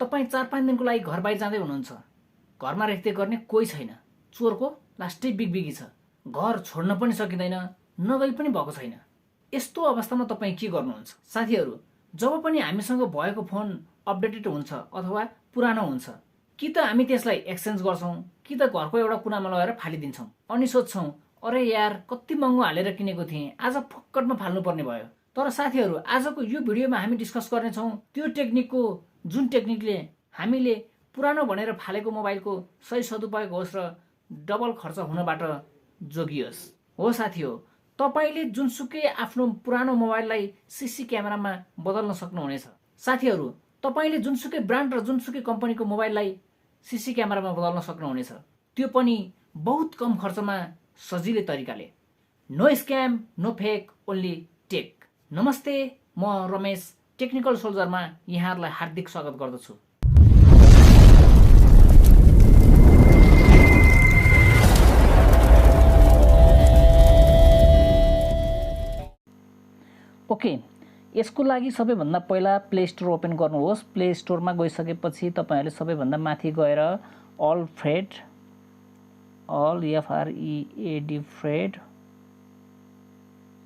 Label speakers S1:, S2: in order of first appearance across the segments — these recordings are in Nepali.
S1: तपाईँ 4-5 दिनको लागि घर बाहिर जाँदै हुनुहुन्छ, घरमा रेखदेख गर्ने कोही छैन, चोरको लास्टै बिगबिगी छ, घर छोड्न पनि सकिँदैन, नगई पनि भएको छैन। यस्तो अवस्थामा तपाईँ के गर्नुहुन्छ? साथीहरू, जब पनि हामीसँग भएको फोन अपडेटेड हुन्छ अथवा पुरानो हुन्छ, कि त हामी त्यसलाई एक्सचेन्ज गर्छौँ कि त घरको एउटा कुनामा लगाएर फालिदिन्छौँ। अनि सोध्छौँ, अरे यार कति महँगो हालेर किनेको थिएँ, आज फक्कटमा फाल्नुपर्ने भयो। तर साथीहरू, आजको यो भिडियोमा हामी डिस्कस गर्नेछौँ त्यो टेक्निकको जुन टेक्निकले हामीले पुरानो भनेर फालेको मोबाइलको सही सदुपयोग होस् र डबल खर्च हुनबाट जोगियोस्। हो साथी हो, तपाईँले जुनसुकै आफ्नो पुरानो मोबाइललाई सीसी क्यामेरामा बदल्न सक्नुहुनेछ। साथीहरू, तपाईँले जुनसुकै ब्रान्ड र जुनसुकै कम्पनीको मोबाइललाई सीसी क्यामेरामा बदल्न सक्नुहुनेछ, त्यो पनि बहुत कम खर्चमा सजिलै तरिकाले। No scam, no fake, only tech. नमस्ते, म रमेश टेक्निकल सोल्जरमा यहाँहरूलाई हार्दिक स्वागत गर्दछु। ओके, यसको लागि सबैभन्दा पहिला प्ले स्टोर ओपन गर्नुहोस्। प्ले स्टोरमा गइसकेपछि तपाईँहरूले सबैभन्दा माथि गएर Al FREAD Fred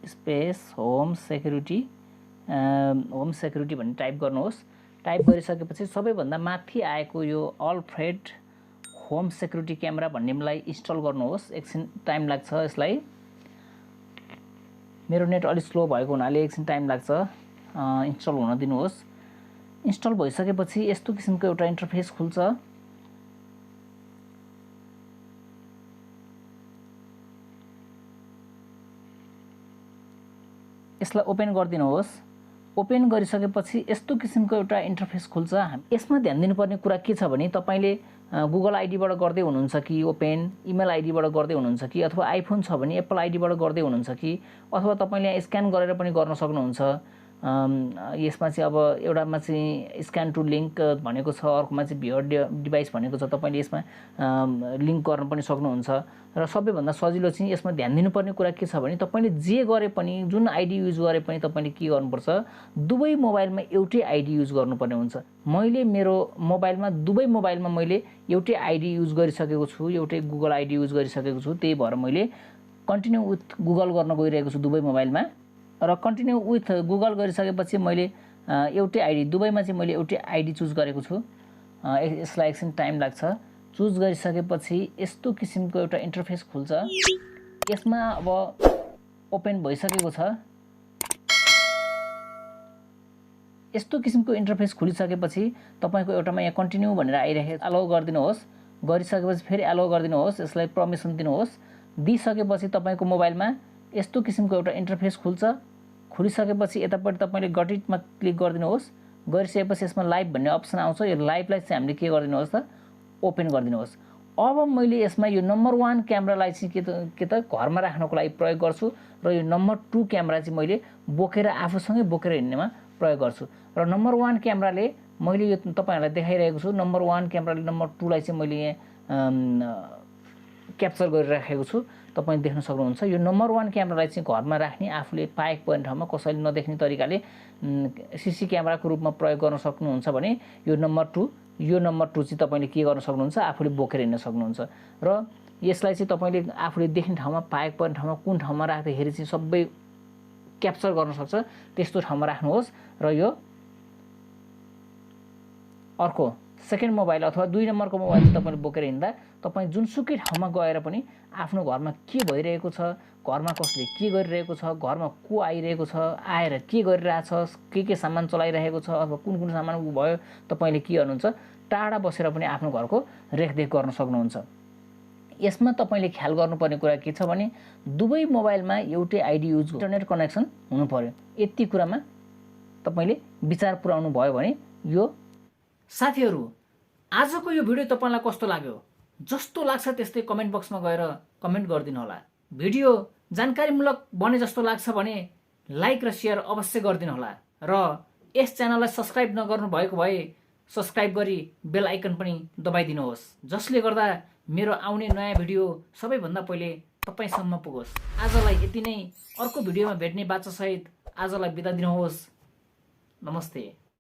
S1: space home security भन्ने टाइप गर्नुहोस्। टाइप गरिसकेपछि सबैभन्दा माथि आएको यो Alfred home security camera भन्नेलाई इन्स्टल गर्नुहोस्। एकछिन टाइम लाग्छ यसलाई, मेरो नेट अलिक स्लो भएको हुनाले एकछिन टाइम लाग्छ, इन्स्टल हुन दिनुहोस्। इन्स्टल भइसकेपछि यस्तो किसिमको एउटा इन्टरफेस खुल्छ। यसलाई ओपन गरिदिनुहोस्। ओपन गरिसकेपछि यस्तो किसिमको एउटा इन्टरफेस खुल्छ। यसमा ध्यान दिनुपर्ने कुरा के छ भने, तपाईँले गुगल आइडीबाट गर्दै हुनुहुन्छ कि ओपन, इमेल आइडीबाट गर्दै हुनुहुन्छ कि, अथवा आइफोन छ भने एप्पल आइडीबाट गर्दै हुनुहुन्छ कि, अथवा तपाईँले स्क्यान गरेर पनि गर्न सक्नुहुन्छ। यसमा चाहिँ अब एउटामा चाहिँ स्क्यान टु लिङ्क भनेको छ, अर्कोमा चाहिँ भियर डिभाइस भनेको छ। तपाईँले यसमा लिङ्क गर्न पनि सक्नुहुन्छ। र सबैभन्दा सजिलो चाहिँ यसमा ध्यान दिनुपर्ने कुरा के छ भने, तपाईँले जे गरे पनि, जुन आइडी युज गरे पनि तपाईँले के गर्नुपर्छ, दुवै मोबाइलमा एउटै आइडी युज गर्नुपर्ने हुन्छ। मैले मेरो मोबाइलमा दुवै मोबाइलमा मैले एउटै आइडी युज गरिसकेको छु, एउटै गुगल आइडी युज गरिसकेको छु। त्यही भएर मैले कन्टिन्यू विथ गुगल गर्न गइरहेको छु दुवै मोबाइलमा। र कन्टिन्यू विथ गुगल गरिसकेपछि मैले एउटै आइडी, दुवैमा चाहिँ मैले एउटै आइडी चुज गरेको छु। यसलाई एकछिन टाइम लाग्छ। चुज गरिसकेपछि यस्तो किसिमको एउटा इन्टरफेस खुल्छ। यसमा अब ओपन भइसकेको छ। यस्तो किसिमको इन्टरफेस खुलिसकेपछि तपाईँको एउटामा यहाँ कन्टिन्यू भनेर आइरहेको, अलाउ गरिदिनुहोस्। गरिसकेपछि फेरि अलाउ गरिदिनुहोस्। यसलाई पर्मिसन दिनुहोस्। दिइसकेपछि तपाईँको मोबाइलमा यस्तो किसिमको एउटा इन्टरफेस खुल्छ। खुलिसकेपछि यतापट्टि तपाईँले गट इटमा क्लिक गरिदिनुहोस्। गरिसकेपछि यसमा लाइभ भन्ने अप्सन आउँछ। यो लाइभलाई चाहिँ हामीले के गरिदिनुहोस् त, ओपन गरिदिनुहोस्। अब मैले यसमा यो नम्बर 1 क्यामेरालाई चाहिँ के त घरमा राख्नको लागि प्रयोग गर्छु, र यो नम्बर 2 क्यामेरा चाहिँ मैले बोकेर आफूसँगै बोकेर हिँड्नेमा प्रयोग गर्छु। र नम्बर 1 क्यामेराले मैले यो तपाईँहरूलाई देखाइरहेको छु। नम्बर 1 क्यामेराले नम्बर 2 लाई चाहिँ मैले यहाँ क्याप्चर गरिराखेको छु। तपाईँ देख्न सक्नुहुन्छ। यो नम्बर 1 क्यामेरालाई चाहिँ घरमा राख्ने, आफूले पाएको पर्ने ठाउँमा कसैले नदेख्ने तरिकाले सीसी क्यामेराको रूपमा प्रयोग गर्न सक्नुहुन्छ भने यो नम्बर 2 चाहिँ तपाईँले के गर्न सक्नुहुन्छ, आफूले बोकेर हिँड्न सक्नुहुन्छ। र यसलाई चाहिँ तपाईँले आफूले देख्ने ठाउँमा, पाएको पर्ने ठाउँमा, कुन ठाउँमा राख्दाखेरि चाहिँ सबै क्याप्चर गर्न सक्छ त्यस्तो ठाउँमा राख्नुहोस्। र यो अर्को सेकेन्ड मोबाइल अथवा 2 नम्बरको मोबाइल चाहिँ तपाईँले बोकेर हिँड्दा तपाईँ जुनसुकै ठाउँमा गएर पनि आफ्नो घरमा के भइरहेको छ, घरमा कसले के गरिरहेको छ, घरमा को आइरहेको छ, आएर के गरिरहेछ, के सामान चलाइरहेको छ, अथवा कुन सामान भयो, तपाईँले के गर्नुहुन्छ, टाढा बसेर पनि आफ्नो घरको रेखदेख गर्न सक्नुहुन्छ। यसमा तपाईँले ख्याल गर्नुपर्ने कुरा के छ भने, दुवै मोबाइलमा एउटै आइडी युज, इन्टरनेट कनेक्सन हुनु पर्यो। यति कुरामा तपाईँले विचार पुर्याउनु भयो भने यो। साथीहरू, आजको यो भिडियो तपाईँलाई कस्तो लाग्यो? जस्तो लाग्छ त्यस्तै कमेन्ट बक्समा गएर कमेन्ट गरिदिनु होला। भिडियो जानकारीमूलक बने जस्तो लाग्छ भने लाइक र सेयर अवश्य गरिदिनु होला। र यस च्यानललाई सब्स्क्राइब नगर्नु भएको भए सब्स्क्राइब गरी बेल आइकन पनि दबाइदिनुहोस्, जसले गर्दा मेरो आउने नयाँ भिडियो सबैभन्दा पहिले तपाईँसम्म पुगोस्। आजलाई यति नै। अर्को भिडियोमा भेट्ने बाचासहित आजलाई बिदा दिनुहोस्। नमस्ते।